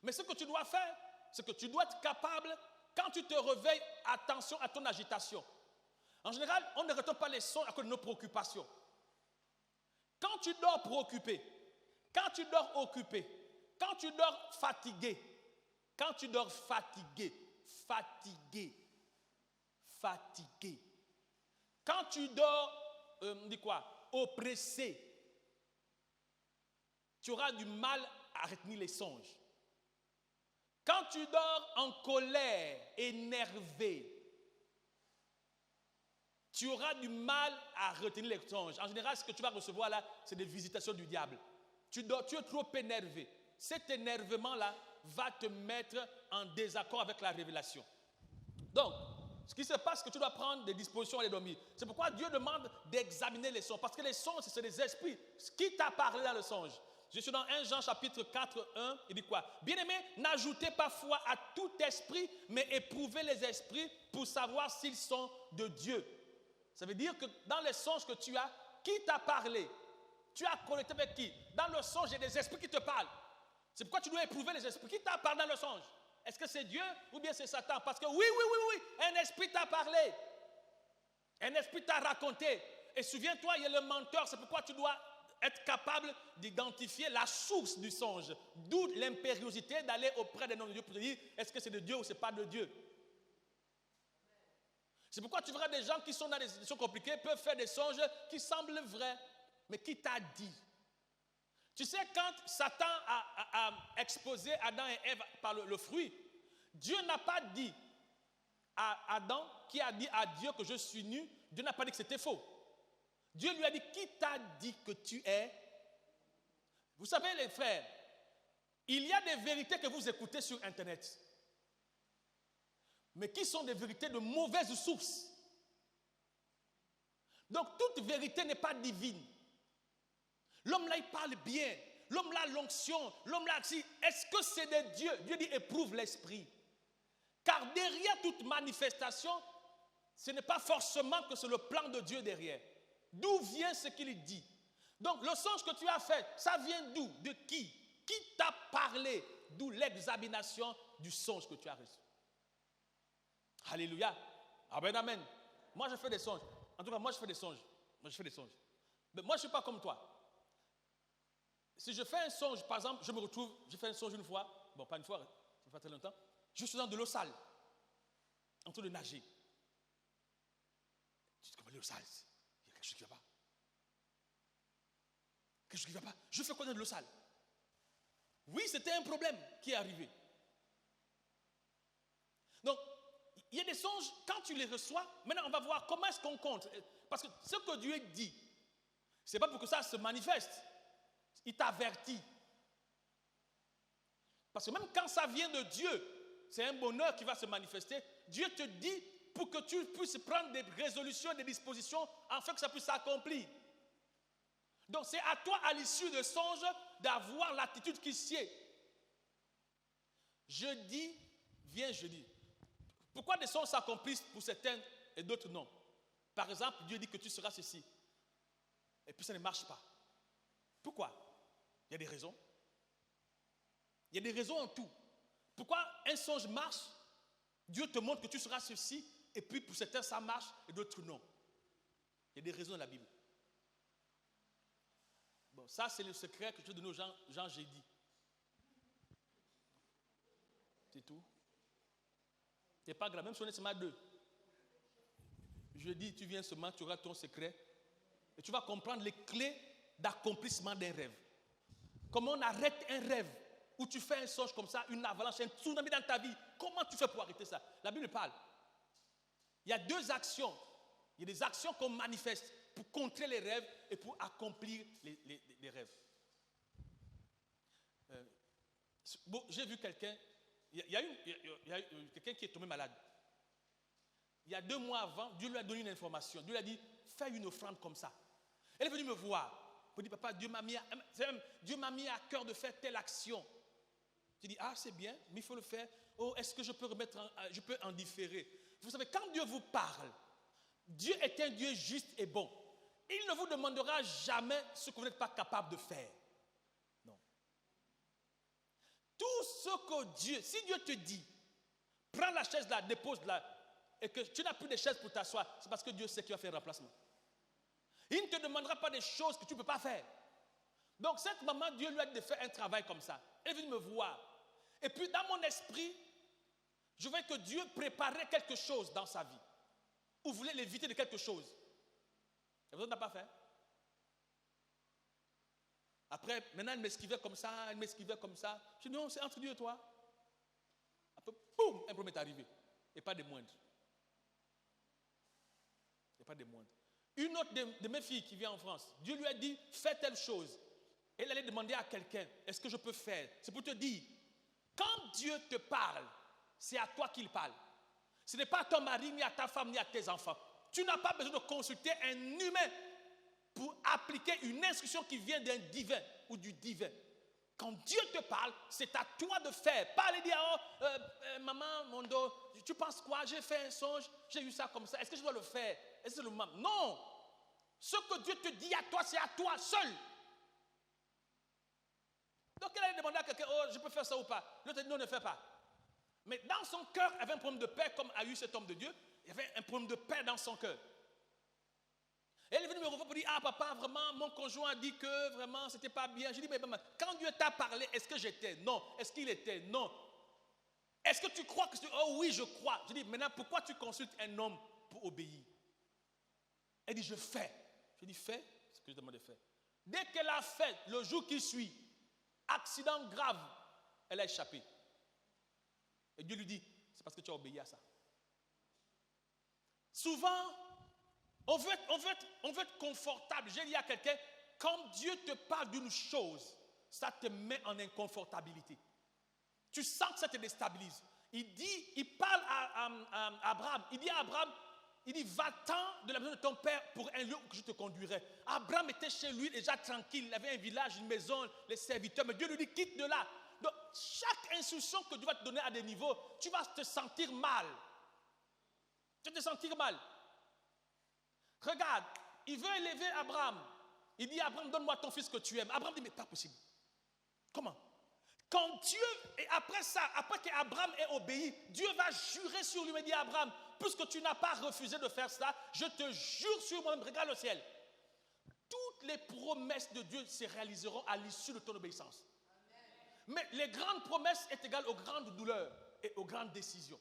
Mais ce que tu dois faire, c'est que tu dois être capable, quand tu te réveilles, attention à ton agitation. En général, on ne retombe pas les songes à cause de nos préoccupations. Quand tu dors préoccupé, quand tu dors occupé, quand tu dors fatigué, quand tu dors fatigué, quand tu dors, oppressé, tu auras du mal à retenir les songes. Quand tu dors en colère, énervé, tu auras du mal à retenir les songes. En général, ce que tu vas recevoir là, c'est des visitations du diable. Tu es trop énervé. Cet énervement-là va te mettre en désaccord avec la révélation. Donc, ce qui se passe, c'est que tu dois prendre des dispositions à les dormir. C'est pourquoi Dieu demande d'examiner les songes. Parce que les songes, c'est des esprits. Qui t'a parlé dans le songe? Je suis dans 1 Jean chapitre 4, 1. Il dit quoi? Bien-aimés, n'ajoutez pas foi à tout esprit, mais éprouvez les esprits pour savoir s'ils sont de Dieu. Ça veut dire que dans les songes que tu as, qui t'a parlé? Tu as connecté avec qui? Dans le songe, il y a des esprits qui te parlent. C'est pourquoi tu dois éprouver les esprits. Qui t'a parlé dans le songe? Est-ce que c'est Dieu ou bien c'est Satan? Parce que oui, un esprit t'a parlé. Un esprit t'a raconté. Et souviens-toi, il y a le menteur. C'est pourquoi tu dois être capable d'identifier la source du songe. D'où l'impériosité d'aller auprès des noms de Dieu pour te dire, est-ce que c'est de Dieu ou c'est pas de Dieu? C'est pourquoi tu verras des gens qui sont dans des situations compliquées, peuvent faire des songes qui semblent vrais. Mais qui t'a dit? Tu sais, quand Satan a exposé Adam et Ève par le fruit, Dieu n'a pas dit à Adam, qui a dit à Dieu que je suis nu, Dieu n'a pas dit que c'était faux. Dieu lui a dit, qui t'a dit que tu es? Vous savez les frères, il y a des vérités que vous écoutez sur Internet, mais qui sont des vérités de mauvaise source. Donc toute vérité n'est pas divine. L'homme là, il parle bien. L'homme là, l'onction. L'homme là, est-ce que c'est de Dieu? Dieu dit, éprouve l'esprit. Car derrière toute manifestation, ce n'est pas forcément que c'est le plan de Dieu derrière. D'où vient ce qu'il dit? Donc le songe que tu as fait, ça vient d'où? De qui? Qui t'a parlé? D'où l'examination du songe que tu as reçu. Alléluia. Amen, amen. Moi, je fais des songes. En tout cas, moi, je fais des songes. Mais moi, je ne suis pas comme toi. Si je fais un songe, par exemple, je me retrouve, je fais un songe une fois, bon, pas une fois, ça fait pas très longtemps, je suis dans de l'eau sale, en train de nager. Tu dis, comment l'eau sale? Il y a quelque chose qui ne va pas. Quelque chose qui ne va pas. Je fais quoi dans de l'eau sale? Oui, c'était un problème qui est arrivé. Donc, il y a des songes, quand tu les reçois, maintenant on va voir comment est-ce qu'on compte. Parce que ce que Dieu dit, ce n'est pas pour que ça se manifeste. Il t'avertit. Parce que même quand ça vient de Dieu, c'est un bonheur qui va se manifester. Dieu te dit pour que tu puisses prendre des résolutions, des dispositions, afin que ça puisse s'accomplir. Donc c'est à toi, à l'issue de songe, d'avoir l'attitude qui sied. Jeudi, viens jeudi. Pourquoi des songes s'accomplissent pour certains et d'autres non? Par exemple, Dieu dit que tu seras ceci. Et puis ça ne marche pas. Pourquoi? Il y a des raisons. Il y a des raisons en tout. Pourquoi un songe marche? Dieu te montre que tu seras ceci. Et puis pour certains ça marche et d'autres non. Il y a des raisons dans la Bible. Bon, ça c'est le secret que je donne aux gens jeudi. C'est tout. C'est pas grave, même si on est seulement deux. Jeudi, tu viens seulement, tu auras ton secret. Et tu vas comprendre les clés d'accomplissement d'un rêve. Comment on arrête un rêve où tu fais un songe comme ça, une avalanche, un tsunami dans ta vie. Comment tu fais pour arrêter ça? La Bible parle. Il y a deux actions. Il y a des actions qu'on manifeste pour contrer les rêves et pour accomplir les rêves. Bon, j'ai vu quelqu'un, il y a quelqu'un qui est tombé malade. Il y a 2 mois avant, Dieu lui a donné une information. Dieu lui a dit, fais une offrande comme ça. Elle est venue me voir. Elle me dit, papa, Dieu m'a mis à cœur de faire telle action. Je dis, ah, c'est bien, mais il faut le faire. Oh, est-ce que je peux en différer? Vous savez, quand Dieu vous parle, Dieu est un Dieu juste et bon. Il ne vous demandera jamais ce que vous n'êtes pas capable de faire. Non. Tout ce que Dieu, si Dieu te dit, prends la chaise là, dépose-la, et que tu n'as plus de chaise pour t'asseoir, c'est parce que Dieu sait qu'il va faire un remplacement. Il ne te demandera pas des choses que tu ne peux pas faire. Donc cette maman, Dieu lui a dit de faire un travail comme ça. Elle est venue me voir. Et puis dans mon esprit, je voyais que Dieu préparait quelque chose dans sa vie. Ou voulait l'éviter de quelque chose. Et vous n'a pas fait. Après, maintenant elle m'esquivait comme ça, Je dis non, c'est entre Dieu et toi. Après, boum, un problème est arrivé. Et pas des moindres. Une autre de mes filles qui vient en France, Dieu lui a dit, fais telle chose. Elle allait demander à quelqu'un, est-ce que je peux faire? C'est pour te dire, quand Dieu te parle, c'est à toi qu'il parle. Ce n'est pas à ton mari, ni à ta femme, ni à tes enfants. Tu n'as pas besoin de consulter un humain pour appliquer une instruction qui vient d'un divin ou du divin. Quand Dieu te parle, c'est à toi de faire. Pas aller dire, maman, mon dos, tu penses quoi? J'ai fait un songe, j'ai eu ça comme ça. Est-ce que je dois le faire? Est-ce que c'est le moment? Non. Ce que Dieu te dit à toi, c'est à toi seul. Donc elle allait demander à quelqu'un, oh, je peux faire ça ou pas? L'autre dit, non, ne fais pas. Mais dans son cœur, il y avait un problème de paix, comme a eu cet homme de Dieu. Il y avait un problème de paix dans son cœur. Elle est venue me revoir pour dire, ah papa, vraiment, mon conjoint a dit que vraiment, c'était pas bien. Je dis, mais maman, quand Dieu t'a parlé, est-ce que j'étais? Non. Est-ce qu'il était? Non. Est-ce que tu crois que... Oh oui, je crois. Je dis, maintenant, pourquoi tu consultes un homme pour obéir? Elle dit, je fais. Je dis, fais ce que je demande de faire. Dès qu'elle a fait, le jour qui suit, accident grave, elle a échappé. Et Dieu lui dit, parce que tu as obéi à ça. Souvent, on veut être confortable. J'ai dit à quelqu'un, quand Dieu te parle d'une chose, ça te met en inconfortabilité. Tu sens que ça te déstabilise. Il parle à Abraham. Il dit à Abraham, il dit, va-t'en de la maison de ton père pour un lieu où je te conduirai. Abraham était chez lui déjà tranquille. Il avait un village, une maison, les serviteurs. Mais Dieu lui dit, quitte de là. Donc, chaque instruction que Dieu va te donner à des niveaux, tu vas te sentir mal. Tu vas te sentir mal. Regarde, il veut élever Abraham. Il dit, Abraham, donne-moi ton fils que tu aimes. Abraham dit, mais pas possible. Comment? Quand Dieu, et après ça, après qu'Abraham ait obéi, Dieu va jurer sur lui et dit à Abraham, puisque tu n'as pas refusé de faire ça, je te jure sur moi-même, regarde le ciel. Toutes les promesses de Dieu se réaliseront à l'issue de ton obéissance. Mais les grandes promesses est égales aux grandes douleurs et aux grandes décisions.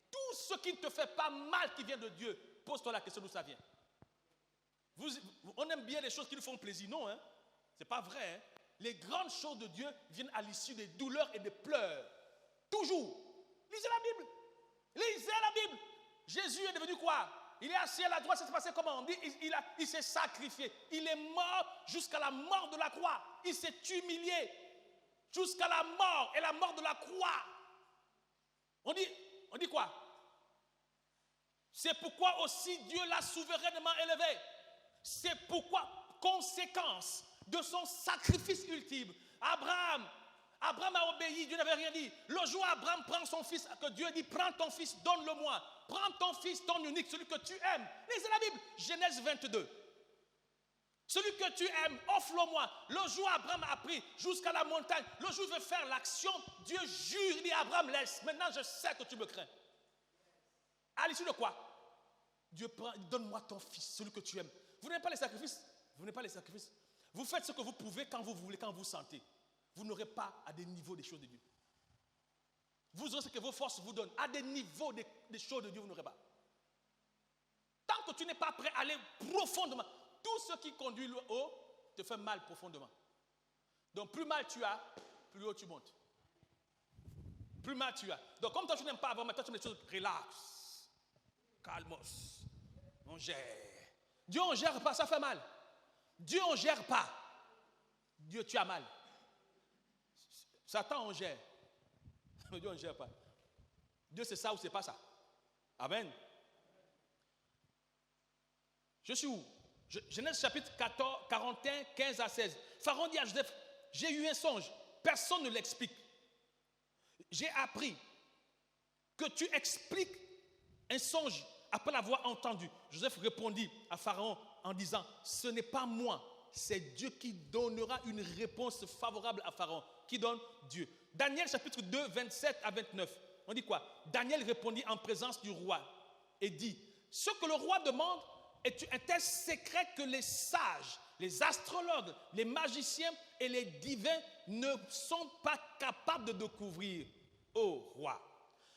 Tout ce qui ne te fait pas mal qui vient de Dieu, pose-toi la question d'où ça vient. On aime bien les choses qui nous font plaisir, non, hein? C'est pas vrai, hein? Les grandes choses de Dieu viennent à l'issue des douleurs et des pleurs. Toujours. Lisez la Bible. Lisez la Bible. Jésus est devenu quoi? Il est assis à la droite, ça s'est passé comment? On dit, il s'est sacrifié. Il est mort jusqu'à la mort de la croix. Il s'est humilié jusqu'à la mort et la mort de la croix. On dit quoi? C'est pourquoi aussi Dieu l'a souverainement élevé. C'est pourquoi, conséquence de son sacrifice ultime, Abraham a obéi, Dieu n'avait rien dit. Le jour où Abraham prend son fils, que Dieu dit, prends ton fils, donne-le-moi. Prends ton fils, ton unique, celui que tu aimes. Lisez la Bible, Genèse 22. Celui que tu aimes, offre-le-moi. Le jour où Abraham a pris jusqu'à la montagne, le jour où il veut faire l'action, Dieu jure, il dit, Abraham, laisse. Maintenant, je sais que tu me crains. À l'issue de quoi? Dieu prend, donne-moi ton fils, celui que tu aimes. Vous n'aimez pas les sacrifices? Vous n'aimez pas les sacrifices? Vous faites ce que vous pouvez quand vous voulez, quand vous sentez. Vous n'aurez pas à des niveaux des choses de Dieu. Vous aurez ce que vos forces vous donnent. À des niveaux des choses de Dieu, vous n'aurez pas. Tant que tu n'es pas prêt à aller profondément, tout ce qui conduit le haut te fait mal profondément. Donc plus mal tu as, plus haut tu montes. Plus mal tu as. Donc comme toi tu n'aimes pas avoir, maintenant tu mets des choses relax, calmos, on gère. Dieu on gère pas, ça fait mal. Dieu on gère pas. Dieu tu as mal. Satan on gère. Dieu on gère pas. Dieu c'est ça ou c'est pas ça. Amen. Je suis où? Genèse chapitre 14, 41, 15 à 16. Pharaon dit à Joseph, j'ai eu un songe. Personne ne l'explique. J'ai appris que tu expliques un songe après l'avoir entendu. Joseph répondit à Pharaon en disant, ce n'est pas moi, c'est Dieu qui donnera une réponse favorable à Pharaon. Qui donne? Dieu. Daniel chapitre 2, 27 à 29. On dit quoi? Daniel répondit en présence du roi et dit, ce que le roi demande est un tel secret que les sages, les astrologues, les magiciens et les divins ne sont pas capables de découvrir, ô roi.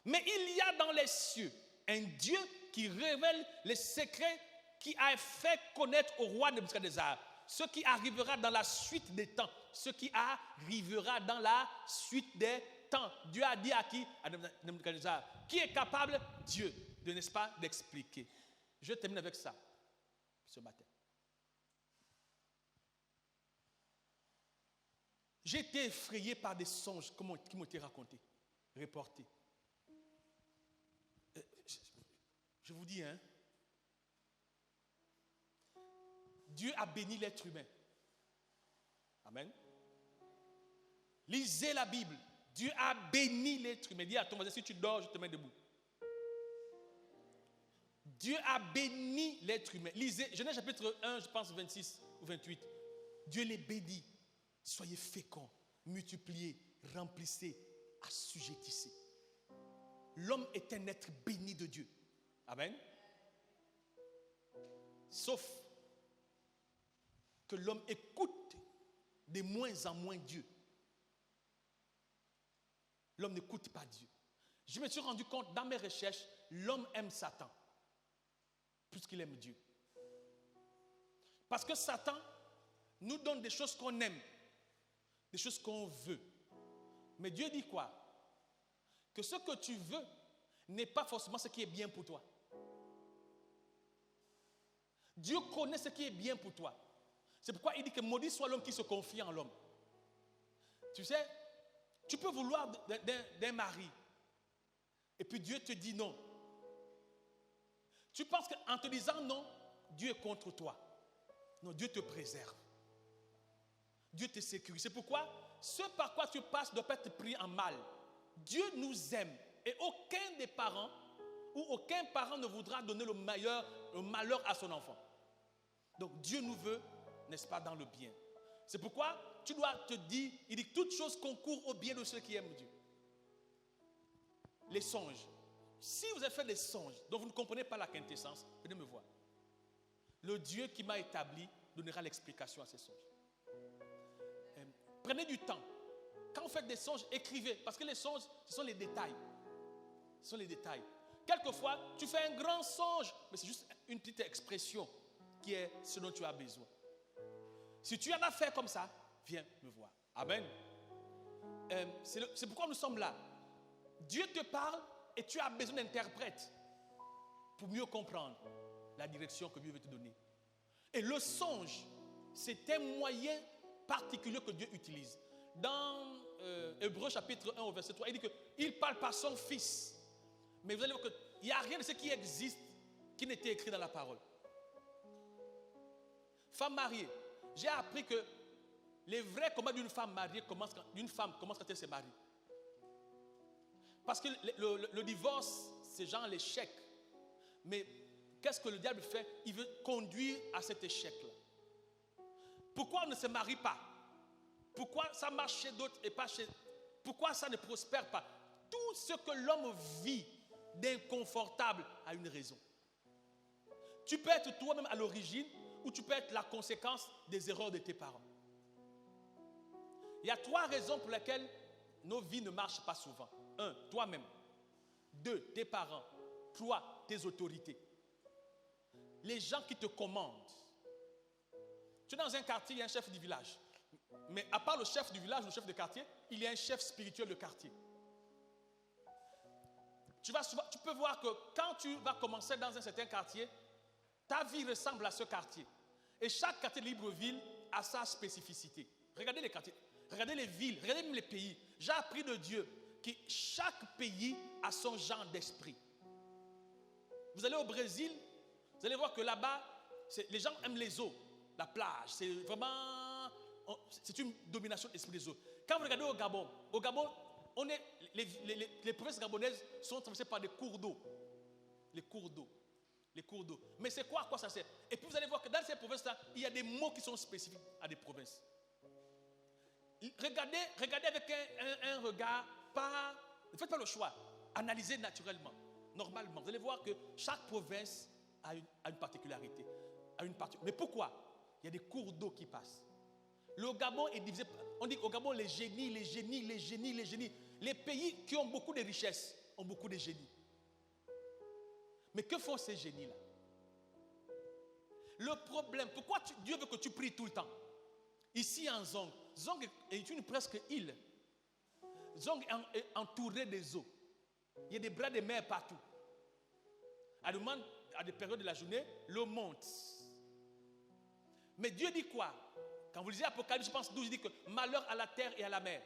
Mais il y a dans les cieux un Dieu qui révèle les secrets, qui a fait connaître au roi Nebuchadnezzar ce qui arrivera dans la suite des temps. Ce qui arrivera dans la suite des temps. Dieu a dit à qui? À Nebuchadnezzar. Qui est capable? Dieu, n'est-ce pas, d'expliquer. Je termine avec ça ce matin. J'ai été effrayé par des songes qui m'ont été racontés, reportés. Je vous dis, hein, Dieu a béni l'être humain. Amen. Lisez la Bible. Dieu a béni l'être humain. Dis à ton voisin, si tu dors, je te mets debout. Dieu a béni l'être humain. Lisez Genèse chapitre 1, je pense 26 ou 28. Dieu les bénit. Soyez féconds, multipliez, remplissez, assujettissez. L'homme est un être béni de Dieu. Amen. Sauf que l'homme écoute de moins en moins Dieu. L'homme n'écoute pas Dieu. Je me suis rendu compte dans mes recherches, l'homme aime Satan plus qu'il aime Dieu. Parce que Satan nous donne des choses qu'on aime, des choses qu'on veut. Mais Dieu dit quoi? Que ce que tu veux n'est pas forcément ce qui est bien pour toi. Dieu connaît ce qui est bien pour toi. C'est pourquoi il dit que maudit soit l'homme qui se confie en l'homme. Tu sais, tu peux vouloir d'un mari et puis Dieu te dit non. Tu penses qu'en te disant non, Dieu est contre toi. Non, Dieu te préserve. Dieu te sécurise. C'est pourquoi ce par quoi tu passes ne doit pas être pris en mal. Dieu nous aime et aucun des parents ou aucun parent ne voudra donner le malheur à son enfant. Donc Dieu nous veut, n'est-ce pas, dans le bien. C'est pourquoi tu dois te dire, il dit que toute chose concourt au bien de ceux qui aiment Dieu. Les songes. Si vous avez fait des songes dont vous ne comprenez pas la quintessence, venez me voir. Le Dieu qui m'a établi donnera l'explication à ces songes. Prenez du temps. Quand vous faites des songes, écrivez. Parce que les songes, ce sont les détails. Ce sont les détails. Quelquefois, tu fais un grand songe, mais c'est juste une petite expression qui est ce dont tu as besoin. Si tu en as fait comme ça, viens me voir. Amen. C'est pourquoi nous sommes là. Dieu te parle et tu as besoin d'interprètes pour mieux comprendre la direction que Dieu veut te donner. Et le songe, c'est un moyen particulier que Dieu utilise. Dans Hébreux chapitre 1 au verset 3, il dit qu'il parle par son fils. Mais vous allez voir qu'il n'y a rien de ce qui existe qui n'était écrit dans la parole. Femme mariée, j'ai appris que les vrais combats d'une femme mariée commencent quand elle se marie. Parce que le divorce, c'est genre l'échec. Mais qu'est-ce que le diable fait? Il veut conduire à cet échec-là. Pourquoi on ne se marie pas? Pourquoi ça marche chez d'autres et pas chez... Pourquoi ça ne prospère pas? Tout ce que l'homme vit d'inconfortable a une raison. Tu peux être toi-même à l'origine ou tu peux être la conséquence des erreurs de tes parents. Il y a 3 raisons pour lesquelles nos vies ne marchent pas souvent. 1, toi-même. 2, tes parents. 3, tes autorités. Les gens qui te commandent. Tu es dans un quartier, il y a un chef du village. Mais à part le chef du village, le chef de quartier, il y a un chef spirituel de quartier. Tu peux voir que quand tu vas commencer dans un certain quartier, ta vie ressemble à ce quartier. Et chaque quartier de Libreville a sa spécificité. Regardez les quartiers, regardez les villes, regardez même les pays. J'ai appris de Dieu que chaque pays a son genre d'esprit. Vous allez au Brésil, vous allez voir que là-bas, les gens aiment les eaux, la plage. C'est vraiment, c'est une domination de l'esprit des eaux. Quand vous regardez au Gabon, les provinces gabonaises sont traversées par des cours d'eau. Les cours d'eau. Mais c'est quoi, à quoi ça sert? Et puis vous allez voir que dans ces provinces-là, il y a des mots qui sont spécifiques à des provinces. Regardez avec un regard, ne faites pas le choix. Analysez naturellement, normalement. Vous allez voir que chaque province a une particularité. Mais pourquoi? Il y a des cours d'eau qui passent. Le Gabon est divisé, on dit au Gabon les génies. Les pays qui ont beaucoup de richesses ont beaucoup de génies. Mais que font ces génies-là? Le problème, pourquoi Dieu veut que tu pries tout le temps? Ici en Zong est une presque île. Zong est entouré des eaux. Il y a des bras de mer partout. À des périodes de la journée, l'eau monte. Mais Dieu dit quoi? Quand vous lisez Apocalypse, je pense 12, il dit que malheur à la terre et à la mer.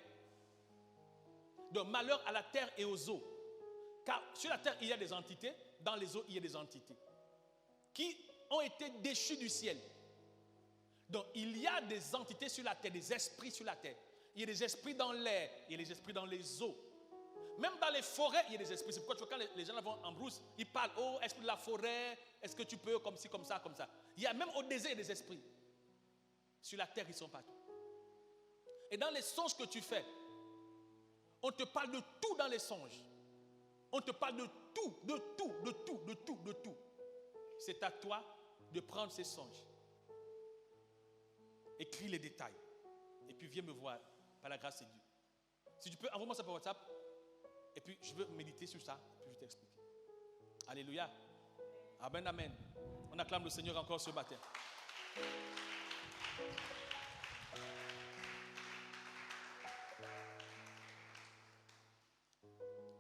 Donc malheur à la terre et aux eaux. Car sur la terre, il y a des entités. Dans les eaux, il y a des entités qui ont été déchues du ciel. Donc, il y a des entités sur la terre, des esprits sur la terre. Il y a des esprits dans l'air, il y a des esprits dans les eaux. Même dans les forêts, il y a des esprits. C'est pourquoi tu vois, quand les gens vont en brousse, ils parlent, oh, esprit de la forêt, est-ce que tu peux, comme ci, comme ça, comme ça. Il y a même au désert des esprits. Sur la terre, ils sont partout. Et dans les songes que tu fais, on te parle de tout dans les songes. On te parle de tout. C'est à toi de prendre ces songes. Écris les détails. Et puis viens me voir par la grâce de Dieu. Si tu peux, envoie-moi ça par WhatsApp. Et puis je veux méditer sur ça. Et puis je vais t'expliquer. Alléluia. Amen, amen. On acclame le Seigneur encore ce matin.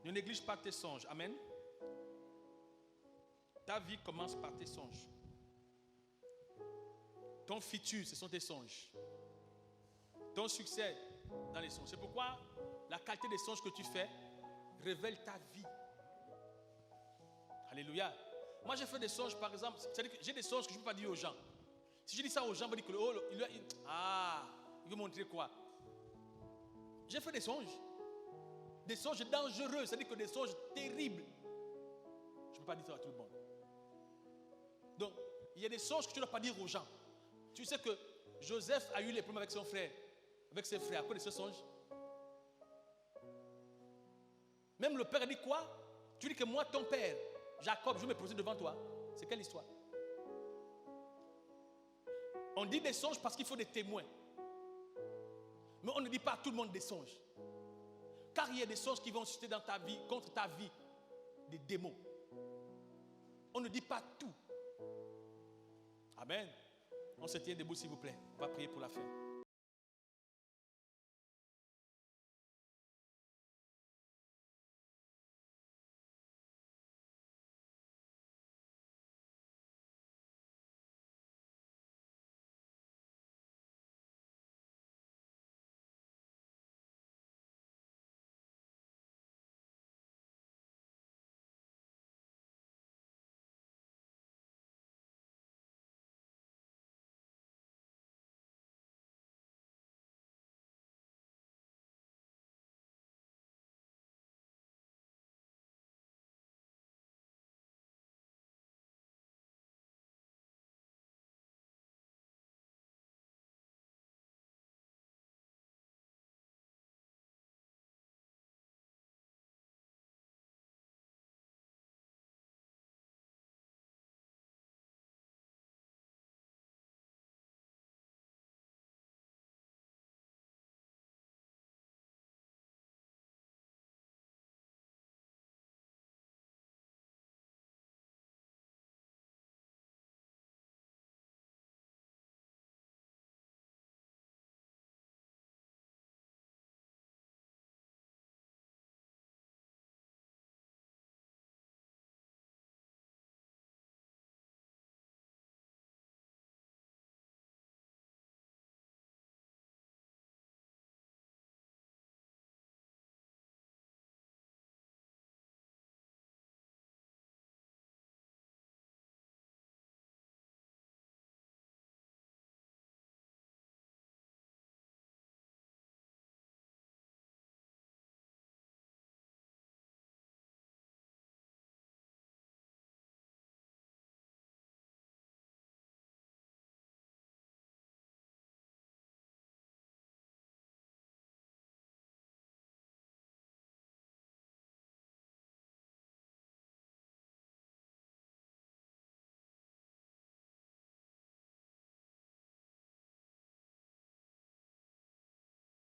Ne néglige pas tes songes. Amen. Ta vie commence par tes songes. Ton futur, ce sont tes songes. Ton succès dans les songes. C'est pourquoi la qualité des songes que tu fais révèle ta vie. Alléluia. Moi, j'ai fait des songes, par exemple. C'est-à-dire que j'ai des songes que je ne peux pas dire aux gens. Si je dis ça aux gens, on va dire que il veut montrer quoi? J'ai fait des songes. Des songes dangereux, c'est-à-dire que des songes terribles. Je ne peux pas dire ça à tout le monde. Donc, il y a des songes que tu ne dois pas dire aux gens. Tu sais que Joseph a eu les problèmes avec son frère, avec ses frères, à cause de ce songe. Même le père a dit quoi? Tu dis que moi, ton père, Jacob, je vais me poser devant toi. C'est quelle histoire? On dit des songes parce qu'il faut des témoins. Mais on ne dit pas à tout le monde des songes. Car il y a des songes qui vont susciter dans ta vie, contre ta vie, des démons. On ne dit pas tout. Amen. On se tient debout s'il vous plaît. On va prier pour la fin.